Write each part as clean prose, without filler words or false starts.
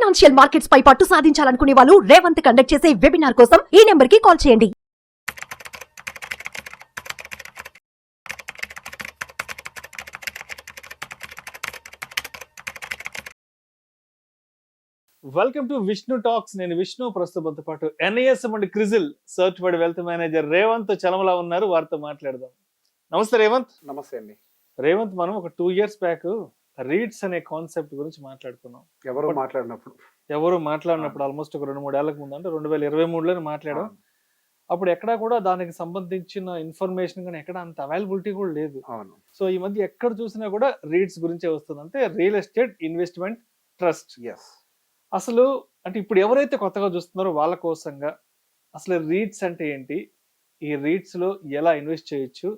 Financial markets పై పట్టు సాధించాలనుకునే వాళ్ళు Revanth conduct చేసే వెబినార్ కోసం ఈ నెంబర్ కి కాల్ చేయండి. Welcome to Vishnu talks. నేను విష్ణు. ప్రస్తుతంతో పాటు NISM and CRISIL certified wealth manager Revanth Chalamala ఉన్నారు. వారితో మాట్లాడదాం. నమస్తే రేవంత్. నమస్తే అండి. రేవంత్, మనం ఒక 2 years బ్యాక్ రీడ్స్ అనే కాన్సెప్ట్ గురించి మాట్లాడుకున్నాం. ఎవరు మాట్లాడినప్పుడు ఆల్మోస్ట్ ఒక 2-3 ఏళ్లకు ముందు, అంటే 2023లోనే మాట్లాడాం. అప్పుడు ఎక్కడా కూడా దానికి సంబంధించిన ఇన్ఫర్మేషన్ కానీ ఎక్కడ అంత అవైలబిలిటీ కూడా లేదు. అవును. సో ఈ మధ్య ఎక్కడ చూసినా కూడా రీడ్స్ గురించే వస్తుంది. అంటే రియల్ ఎస్టేట్ ఇన్వెస్ట్మెంట్ ట్రస్ట్. అసలు అంటే ఇప్పుడు ఎవరైతే కొత్తగా చూస్తున్నారో వాళ్ళ కోసంగా అసలు రీడ్స్ అంటే ఏంటి, ఈ రీడ్స్ లో ఎలా ఇన్వెస్ట్ చేయొచ్చు,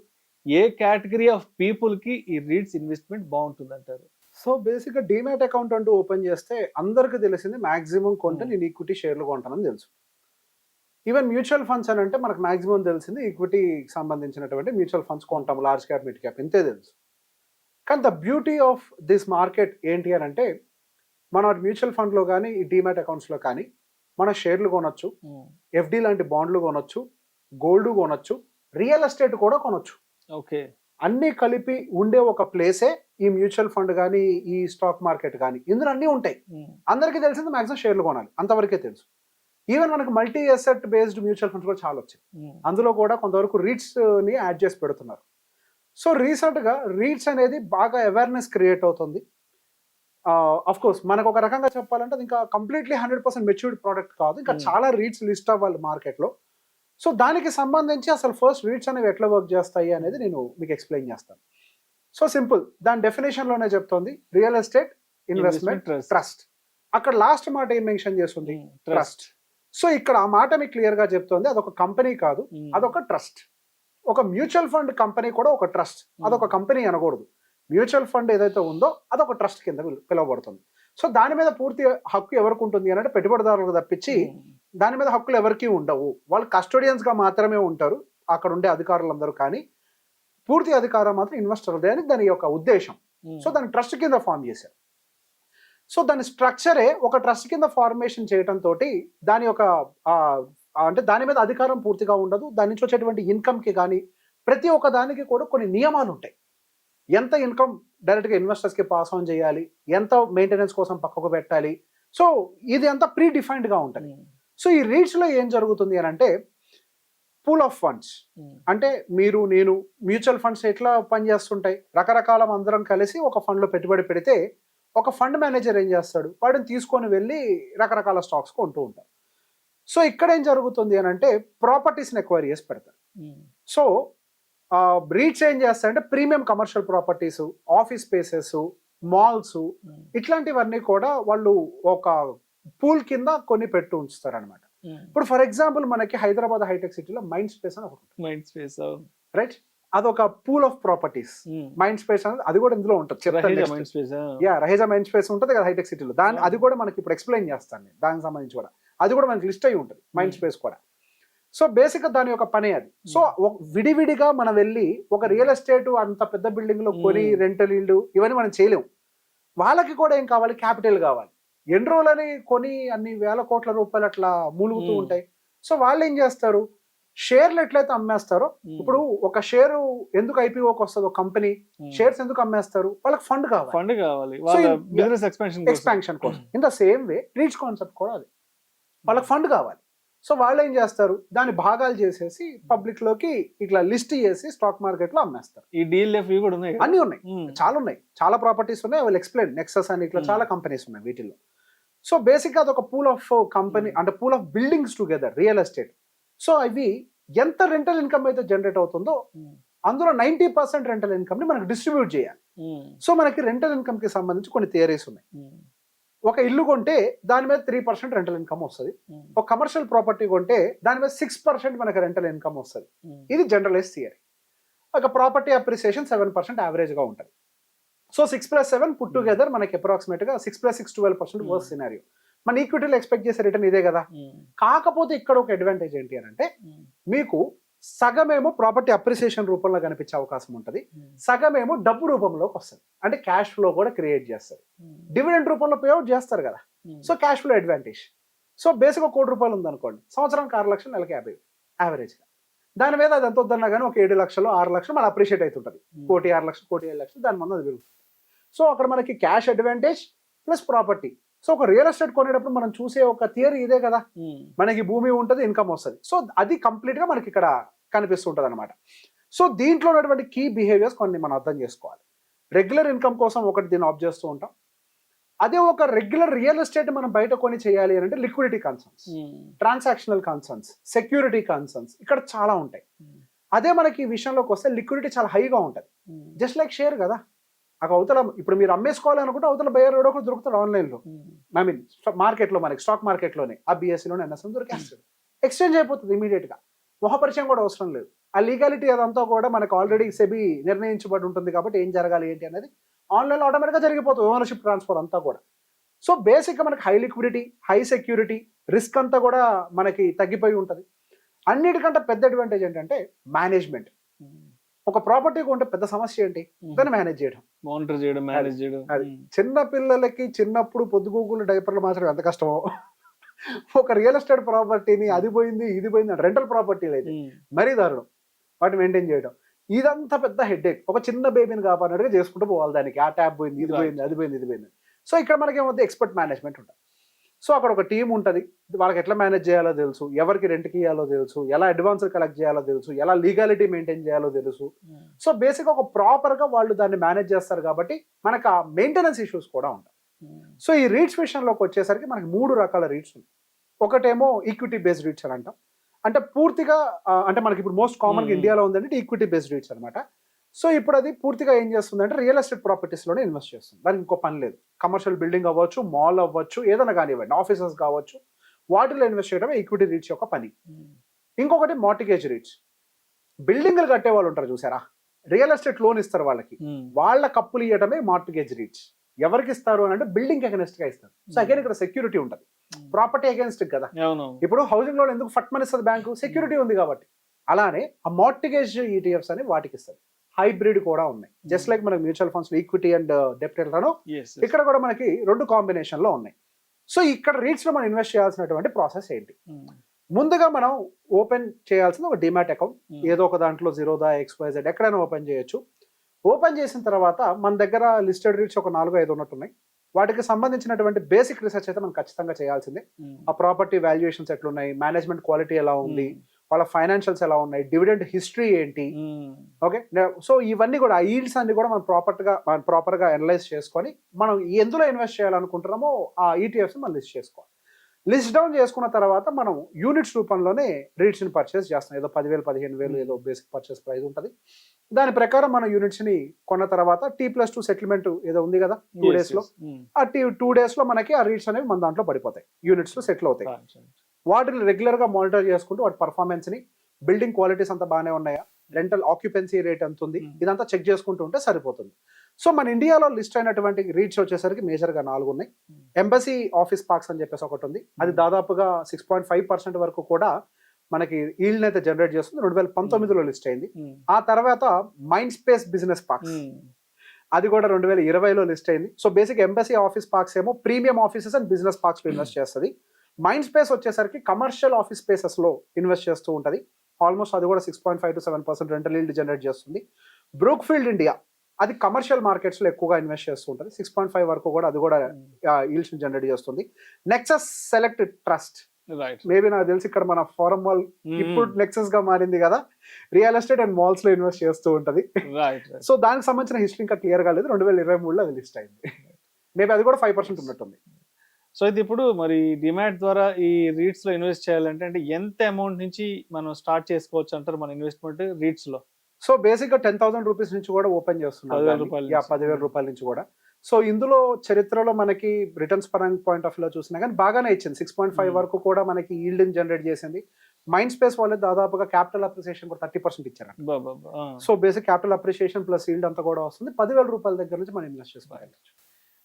ఏ కేటగిరీ ఆఫ్ పీపుల్ కి ఈ రీడ్స్ ఇన్వెస్ట్మెంట్ బాగుంటుంది అంటారు? సో బేసిక్ గా డీమ్యాట్ అకౌంట్ అంటూ ఓపెన్ చేస్తే అందరికి తెలిసింది మాక్సిమం కొంటే నేను ఈక్విటీ షేర్లు కొంటానని తెలుసు. ఈవెన్ మ్యూచువల్ ఫండ్స్ అని అంటే మనకు మాక్సిమం తెలిసింది ఈక్విటీకి సంబంధించినటువంటి మ్యూచువల్ ఫండ్స్ కొంటాం, లార్జ్ క్యాప్ మిడ్ క్యాప్, ఇంతే తెలుసు. కానీ the beauty of this market ఏంటి అని అంటే, మన మ్యూచువల్ ఫండ్లో కానీ ఈ డీమ్యాట్ అకౌంట్స్లో కానీ మన షేర్లు కొనొచ్చు, ఎఫ్డి లాంటి బాండ్లు కొనొచ్చు, గోల్డ్ కొనొచ్చు, రియల్ ఎస్టేట్ కూడా కొనొచ్చు. ఓకే. అన్నీ కలిపి ఉండే ఒక ప్లేసే ఈ మ్యూచువల్ ఫండ్ కానీ ఈ స్టాక్ మార్కెట్ కానీ. ఇందులో అన్నీ ఉంటాయి. అందరికీ తెలిసింది మాక్సిమం షేర్లు కొనాలి, అంతవరకే తెలుసు. ఈవెన్ మనకు multi asset based mutual funds కూడా చాలా వచ్చాయి. అందులో కూడా కొంతవరకు రీట్స్ ని యాడ్ చేసి పెడుతున్నారు. సో రీసెంట్గా రీట్స్ అనేది బాగా అవేర్నెస్ క్రియేట్ అవుతుంది. అఫ్ కోర్స్ మనకు ఒక రకంగా చెప్పాలంటే అది ఇంకా కంప్లీట్లీ 100% మెచ్యూర్డ్ ప్రోడక్ట్ కాదు, ఇంకా చాలా రీట్స్ లిస్ట్ అవ్వాలి మార్కెట్లో. సో దానికి సంబంధించి అసలు ఫస్ట్ రీట్స్ అనేవి ఎట్లా వర్క్ చేస్తాయి అనేది నేను మీకు ఎక్స్ప్లెయిన్ చేస్తాను. సో సింపుల్, దాని డెఫినేషన్లోనే చెప్తోంది రియల్ ఎస్టేట్ ఇన్వెస్ట్మెంట్ ట్రస్ట్. అక్కడ లాస్ట్ మాట ఏం మెన్షన్ చేస్తుంది? ట్రస్ట్. సో ఇక్కడ ఆ మాట మీకు క్లియర్గా చెప్తోంది, అదొక కంపెనీ కాదు, అదొక ట్రస్ట్. ఒక మ్యూచువల్ ఫండ్ కంపెనీ కూడా ఒక ట్రస్ట్, అదొక కంపెనీ అనకూడదు. మ్యూచువల్ ఫండ్ ఏదైతే ఉందో అదొక ట్రస్ట్ కింద పిలువబడుతుంది. సో దాని మీద పూర్తి హక్కు ఎవరికి ఉంటుంది అంటే పెట్టుబడిదారులకు తప్పించి దాని మీద హక్కులు ఎవరికి ఉండవు. వాళ్ళు కస్టోడియన్స్గా మాత్రమే ఉంటారు అక్కడ ఉండే అధికారులందరూ, కానీ పూర్తి అధికారం మాత్రం ఇన్వెస్టర్దే అని దాని యొక్క ఉద్దేశం. సో దాన్ని ట్రస్ట్ కింద ఫామ్ చేశారు. సో దాని స్ట్రక్చరే ఒక ట్రస్ట్ కింద ఫార్మేషన్ చేయడంతో దాని యొక్క అంటే దాని మీద అధికారం పూర్తిగా ఉండదు. దాని నుంచి వచ్చేటువంటి ఇన్కమ్కి కానీ ప్రతి ఒక్క దానికి కూడా కొన్ని నియమాలు ఉంటాయి. ఎంత ఇన్కమ్ డైరెక్ట్గా ఇన్వెస్టర్స్కి పాస్ ఆన్ చేయాలి, ఎంత మెయింటెనెన్స్ కోసం పక్కకు పెట్టాలి. సో ఇది అంతా ప్రీ డిఫైన్డ్గా ఉంటుంది. సో ఈ రీట్స్లో ఏం జరుగుతుంది అని అంటే, పూల్ ఆఫ్ ఫండ్స్ అంటే మీరు నేను మ్యూచువల్ ఫండ్స్ ఎట్లా పనిచేస్తుంటాయి, రకరకాల అందరం కలిసి ఒక ఫండ్లో పెట్టుబడి పెడితే ఒక ఫండ్ మేనేజర్ ఏం చేస్తాడు, వాడిని తీసుకొని వెళ్ళి రకరకాల స్టాక్స్ కొంటూ ఉంటారు. సో ఇక్కడ ఏం జరుగుతుంది అని అంటే ప్రాపర్టీస్ని ఎక్వైర్ చేసి పెడతారు. సో రీట్స్ ఏం చేస్తాయంటే premium commercial properties, office spaces, malls, ఇట్లాంటివన్నీ కూడా వాళ్ళు ఒక పూల్ కింద కొన్ని పెట్టి ఉంచుతారు అనమాట. ఇప్పుడు ఫర్ ఎగ్జాంపుల్ మనకి హైదరాబాద్ హైటెక్ సిటీలో మైండ్ స్పేస్ అని ఒకటి, రైట్? అదొక pool of properties. Mind space అనేది అది కూడా ఇందులో ఉంటుంది. రహేజా మైండ్ స్పేస్ ఉంటుంది కదా హైటెక్ సిటీలో, అది కూడా మనకి ఇప్పుడు ఎక్స్ప్లెయిన్ చేస్తాను నేను. దానికి సంబంధించి కూడా అది కూడా మనకి లిస్ట్ అయి ఉంటుంది, మైండ్ స్పేస్ కూడా. సో బేసిక్గా దాని యొక్క పని అది. సో విడివిడిగా మనం వెళ్ళి ఒక రియల్ ఎస్టేట్ అంత పెద్ద బిల్డింగ్ లో కొని రెంటల్ ఇల్లు ఇవన్నీ మనం చేయలేము. వాళ్ళకి కూడా ఏం కావాలి? క్యాపిటల్ కావాలి. ఎన్ని రోజులని కొని అన్ని వేల కోట్ల రూపాయలు అట్లా మూలుగుతూ ఉంటాయి. సో వాళ్ళు ఏం చేస్తారు, షేర్లు ఎట్లయితే అమ్మేస్తారో, ఇప్పుడు ఒక షేరు ఎందుకు ఐపీఓకి వస్తుంది, ఒక కంపెనీ షేర్స్ ఎందుకు అమ్మేస్తారు, వాళ్ళకి ఫండ్ కావాలి, ఎక్స్పాన్షన్ కోసం. In the same way reach concept కూడా అది, వాళ్ళకి ఫండ్ కావాలి. సో వాళ్ళు ఏం చేస్తారు, దాన్ని భాగాలు చేసేసి పబ్లిక్ లోకి ఇట్లా లిస్ట్ చేసి స్టాక్ మార్కెట్ లో అమ్మేస్తారు. ఈ DLF కూడా ఉన్నాయి, అన్ని ఉన్నాయి, చాలా ఉన్నాయి, చాలా ప్రాపర్టీస్ ఉన్నాయి. వాళ్ళు ఎక్స్ప్లెయిన్ నెక్సస్ అని ఇట్లా చాలా కంపెనీస్ ఉన్నాయి వీటిల్లో. సో బేసిక్ గా అదొక పూల్ ఆఫ్ కంపెనీ అంటే pool of buildings together real estate. So అవి ఎంత రెంటల్ ఇన్కమ్ అయితే జనరేట్ అవుతుందో అందులో 90% రెంటల్ ఇన్కమ్ ని మనకు డిస్ట్రిబ్యూట్ చేయాలి. సో మనకి రెంటల్ ఇన్కమ్ కి సంబంధించి కొన్ని థియరీస్ ఉన్నాయి. ఒక ఇల్లు కొంటే దాని మీద 3% రెంటల్ ఇన్కమ్ వస్తుంది. ఒక కమర్షియల్ ప్రాపర్టీ కొంటే దాని మీద 6% మనకి రెంటల్ ఇన్కమ్ వస్తుంది. ఇది జనరలైజ్ థియరీ. ఒక ప్రాపర్టీ అప్రిసియేషన్ 7% యావరేజ్గా ఉంటుంది. సో 6+7 పుట్ టుగెదర్ మనకి అప్రాక్సిమేట్గా 6+6 12% వర్స్ సినారియో. మన ఈక్విటీలో ఎక్స్పెక్ట్ చేసే రిటర్న్ ఇదే కదా. కాకపోతే ఇక్కడ ఒక అడ్వాంటేజ్ ఏంటి అని అంటే, మీకు సగమేమో ప్రాపర్టీ అప్రిసియేషన్ రూపంలో కనిపించే అవకాశం ఉంటుంది, సగమేమో డబ్బు రూపంలోకి వస్తుంది, అంటే క్యాష్ ఫ్లో కూడా క్రియేట్ చేస్తుంది. డివిడెండ్ రూపంలో పేఅవుట్ చేస్తారు కదా, so cash flow advantage. So basic ఒక 1 కోటి రూపాయలు ఉందనుకోండి, సంవత్సరానికి 6 లక్షలు, నెలకి 50 యావరేజ్గా. దాని మీద అది ఎంత వద్దన్నా కానీ ఒక 7 లక్షలు 6 లక్షలు మళ్ళీ అప్రిషియేట్ అవుతుంటుంది. 1,06 లక్షలు 1,07 లక్షలు దాని మంది అది పెరుగుతుంది. సో అక్కడ మనకి cash advantage plus property. So ఒక రియల్ ఎస్టేట్ కొనేటప్పుడు మనం చూసే ఒక థియరీ ఇదే కదా, మనకి భూమి ఉంటుంది, ఇన్కమ్ వస్తుంది. సో అది కంప్లీట్ గా మనకి ఇక్కడ కనిపిస్తుంటది అనమాట. సో దీంట్లో ఉన్నటువంటి కీ బిహేవియర్స్ కొన్ని మనం అర్థం చేసుకోవాలి. రెగ్యులర్ ఇన్కమ్ కోసం ఒకటి దీన్ని ఆఫ్ చేస్తూ ఉంటాం. అదే ఒక రెగ్యులర్ రియల్ ఎస్టేట్ మనం బయట కొని చేయాలి అని అంటే liquidity concerns, transactional concerns, security concerns ఇక్కడ చాలా ఉంటాయి. అదే మనకి ఈ విషయంలోకి వస్తే లిక్విడిటీ చాలా హైగా ఉంటుంది. జస్ట్ లైక్ షేర్ కదా, అక్కడ అవతల ఇప్పుడు మీరు అమ్మేసుకోవాలి అనుకుంటే అవతల బయర్ కూడా ఒకటి దొరుకుతాడు ఆన్లైన్లో, ఐ మీన్ మార్కెట్లో, మనకి స్టాక్ మార్కెట్లోనే ఆ బిఎస్సీలోనే ఎన్ఎస్ఎం దొరికేస్తాడు, ఎక్స్చేంజ్ అయిపోతుంది ఇమీడియట్గా, మొహపరిచయం కూడా అవసరం లేదు. ఆ లీగాలిటీ అదంతా కూడా మనకు ఆల్రెడీ సెబీ నిర్ణయించబడి ఉంటుంది కాబట్టి ఏం జరగాలి ఏంటి అనేది ఆన్లైన్లో ఆటోమేటిక్గా జరిగిపోతుంది, ఓనర్షిప్ ట్రాన్స్ఫర్ అంతా కూడా. సో బేసిక్గా మనకి high liquidity, high security, risk అంతా కూడా మనకి తగ్గిపోయి ఉంటుంది. అన్నిటికంటే పెద్ద అడ్వాంటేజ్ ఏంటంటే మేనేజ్మెంట్. ఒక ప్రాపర్టీ కొంటే పెద్ద సమస్య ఏంటి, దాన్ని మేనేజ్ చేయడం, మానిటర్ చేయడం, మేనేజ్ చేయడం. చిన్న పిల్లలకి చిన్నప్పుడు పొద్దుగూకులు డైపర్లు మార్చడం ఎంత కష్టమో, ఒక రియల్ ఎస్టేట్ ప్రాపర్టీని అది పోయింది ఇది పోయింది, రెంటల్ ప్రాపర్టీలు అయితే మరీ దారుణం వాటిని మెయింటైన్ చేయడం. ఇదంతా పెద్ద హెడ్ఏక్. ఒక చిన్న బేబీని కాపాడినట్టుగా చేసుకుంటూ పోవాలి, దానికి ఆ ట్యాబ్ పోయింది, ఇది పోయింది, అది పోయింది, ఇది పోయింది. సో ఇక్కడ మనకి ఏమవుతుంది, ఎక్స్పర్ట్ మేనేజ్మెంట్ ఉంటుంది. సో అక్కడ ఒక టీం ఉంటుంది, వాళ్ళకి ఎట్లా మేనేజ్ చేయాలో తెలుసు, ఎవరికి రెంట్కి ఇవ్వాలో తెలుసు, ఎలా అడ్వాన్స్ కలెక్ట్ చేయాలో తెలుసు, ఎలా లీగాలిటీ మెయింటైన్ చేయాలో తెలుసు. సో బేసిక్గా ఒక ప్రాపర్గా వాళ్ళు దాన్ని మేనేజ్ చేస్తారు కాబట్టి మనకు ఆ మెయింటెనెన్స్ ఇష్యూస్ కూడా ఉంటాయి. సో ఈ రీట్స్ విషయంలోకి వచ్చేసరికి మనకి 3 రకాల రీట్స్ ఉన్నాయి. ఒకటేమో ఈక్విటీ బేస్డ్ రీట్స్ అని అంటాం, అంటే పూర్తిగా అంటే మనకి ఇప్పుడు మోస్ట్ కామన్గా ఇండియాలో ఉందంటే ఈక్విటీ బేస్డ్ రీట్స్ అనమాట. సో ఇప్పుడు అది పూర్తిగా ఏం చేస్తుంది అంటే రియల్ ఎస్టేట్ ప్రాపర్టీస్లోనే ఇన్వెస్ట్ చేస్తుంది, దానికి ఇంకో పని లేదు. కమర్షియల్ బిల్డింగ్ అవ్వచ్చు, మాల్ అవ్వచ్చు, ఏదైనా కానివ్వండి, ఆఫీసెస్ కావచ్చు, వాటిలో ఇన్వెస్ట్ చేయడమే ఈక్విటీ రీట్స్ యొక్క పని. ఇంకొకటి మార్టిగేజ్ రీట్స్. బిల్డింగ్లు కట్టే వాళ్ళు ఉంటారు చూసారా, రియల్ ఎస్టేట్ లోన్ ఇస్తారు వాళ్ళకి, వాళ్ళ కప్పులు ఇవ్వడమే మార్టిగేజ్ రీట్స్. ఎవరికి ఇస్తారు అని అంటే బిల్డింగ్ అగెన్స్ట్ గా ఇస్తారు. సో అగైన్ ఇక్కడ సెక్యూరిటీ ఉంటుంది, ప్రాపర్టీ అగెన్స్ట్ కదా. ఇప్పుడు హౌసింగ్ లోన్ ఎందుకు ఫట్ మని ఇస్తుంది బ్యాంకు, సెక్యూరిటీ ఉంది కాబట్టి. అలానే ఆ మార్టిగేజ్ ఈటీఎఫ్స్ అని వాటికి ఇస్తారు. హైబ్రిడ్ కూడా ఉన్నాయి, జస్ట్ లైక్ మనకి మ్యూచువల్ ఫండ్స్ ఈక్విటీ అండ్ డెప్ట్ ఎట్లానో ఇక్కడ కూడా మనకి 2 కాంబినేషన్ లో ఉన్నాయి. సో ఇక్కడ రీట్స్ లో మనం ఇన్వెస్ట్ చేయాల్సినటువంటి ప్రాసెస్ ఏంటి, ముందుగా మనం ఓపెన్ చేయాల్సిన ఒక డిమాట్ అకౌంట్, ఏదో ఒక దాంట్లో జిరోదా, XYZ ఎక్కడైనా ఓపెన్ చేయొచ్చు. ఓపెన్ చేసిన తర్వాత మన దగ్గర లిస్టెడ్ రీట్స్ ఒక 4-5 ఉన్నట్టున్నాయి. వాటికి సంబంధించినటువంటి బేసిక్ రీసెర్చ్ అయితే మనం ఖచ్చితంగా చేయాల్సిందే. ఆ ప్రాపర్టీ వాల్యుయేషన్స్ ఎట్లున్నాయి, మేనేజ్మెంట్ క్వాలిటీ ఎలా ఉంది, వాళ్ళ ఫైనాన్షియల్స్ ఎలా ఉన్నాయి, డివిడెండ్ హిస్టరీ ఏంటి, ఓకే. సో ఇవన్నీ కూడా ఆ ఈల్డ్స్ అన్ని కూడా మనం ప్రాపర్గా అనలైజ్ చేసుకొని మనం ఎందులో ఇన్వెస్ట్ చేయాలనుకుంటున్నామో ఆ ఈటీఎఫ్స్ మనం లిస్ట్ చేసుకోవాలి. లిస్ట్ డౌన్ చేసుకున్న తర్వాత మనం యూనిట్స్ రూపంలోనే రీట్స్ ని పర్చేస్ చేస్తాం. ఏదో 10,000 15,000 ఏదో బేసిక్ పర్చేస్ ప్రైస్ ఉంటుంది. దాని ప్రకారం మనం యూనిట్స్ ని కొన్న తర్వాత T+2 సెటిల్మెంట్ ఏదో ఉంది కదా 2 days లో, ఆ 2 days లో మనకి ఆ రీట్స్ అనేవి మన దాంట్లో పడిపోతాయి, యూనిట్స్ లో సెటిల్ అవుతాయి. వాటిని రెగ్యులర్ గా మానిటర్ చేసుకుంటూ వాటి పర్ఫార్మెన్స్ ని, బిల్డింగ్ క్వాలిటీస్ అంతా బాగానే ఉన్నాయా, రెంటల్ ఆక్యుపెన్సీ రేట్ ఎంత ఉంది, ఇదంతా చెక్ చేసుకుంటూ ఉంటే సరిపోతుంది. సో మన ఇండియాలో లిస్ట్ అయినటువంటి రీట్స్ వచ్చేసరికి మేజర్గా 4 ఉన్నాయి. ఎంబసీ ఆఫీస్ పార్క్స్ అని చెప్పేసి ఒకటి ఉంది, అది దాదాపుగా 6.5% వరకు కూడా మనకి ఈల్డ్ అయితే జనరేట్ చేస్తుంది, 2019లో లిస్ట్ అయింది. ఆ తర్వాత మైండ్ స్పేస్ బిజినెస్ పార్క్స్, అది కూడా 2020లో లిస్ట్ అయింది. So basic Embassy office parks ఏమో premium offices and business parks లో ఇన్వెస్ట్ చేస్తుంది. మైండ్ స్పేస్ వచ్చేసరికి కమర్షియల్ ఆఫీస్ స్పేసెస్ లో ఇన్వెస్ట్ చేస్తూ ఉంటుంది. ఆల్మోస్ట్ అది కూడా 6.5 to 7% రెంటల్ ఈల్డ్ జనరేట్ చేస్తుంది. బ్రూక్ఫీల్డ్ ఇండియా, అది కమర్షియల్ మార్కెట్స్ లో ఎక్కువగా ఇన్వెస్ట్ చేస్తూ ఉంటుంది, 6.5 వరకు కూడా అది కూడా ఈల్డ్స్ జనరేట్ చేస్తుంది. నెక్సస్ సెలెక్ట్ ట్రస్ట్, మేబీ నాకు తెలిసి ఇక్కడ మన ఫారం మాల్ ఇప్పుడు నెక్సస్ గా మారింది కదా, రియల్ ఎస్టేట్ అండ్ మాల్స్ లో ఇన్వెస్ట్ చేస్తూ ఉంటది. సో దానికి సంబంధించిన హిస్టరీ ఇంకా క్లియర్ గా లేదు, 2023లో అది లిస్ట్ అయింది. మేబీ అది కూడా 5% ఉన్నట్టుంది. సో ఇది ఇప్పుడు మరి డిమాట్ ద్వారా ఈ రీట్స్ లో ఇన్వెస్ట్ చేయాలంటే అంటే ఎంత అమౌంట్ నుంచి మనం స్టార్ట్ చేసుకోవచ్చు అంటారు మన ఇన్వెస్ట్మెంట్ రీట్స్ లో? సో బేసిక్ గా 10,000 రూపీస్ నుంచి కూడా ఓపెన్ చేస్తున్నారు, 10,000 రూపాయల నుంచి కూడా. సో ఇందులో చరిత్రలో మనకి రిటర్న్స్ పరంగా పాయింట్ ఆఫ్ లో చూసినా కానీ బాగానే ఇచ్చింది, 6.5 వరకు కూడా మనకి ఈల్డ్ జనరేట్ చేసింది. మైండ్ స్పేస్ వాళ్ళే దాదాపుగా క్యాపిటల్ అప్రిసియేషన్ కూడా 30% ఇచ్చారు. So basic capital appreciation plus yield అంతా కూడా వస్తుంది. 10,000 రూపాయల దగ్గర నుంచి మనం ఇన్వెస్ట్ చేసుకోవాలి.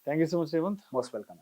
Thank you so much Revanth, most welcome.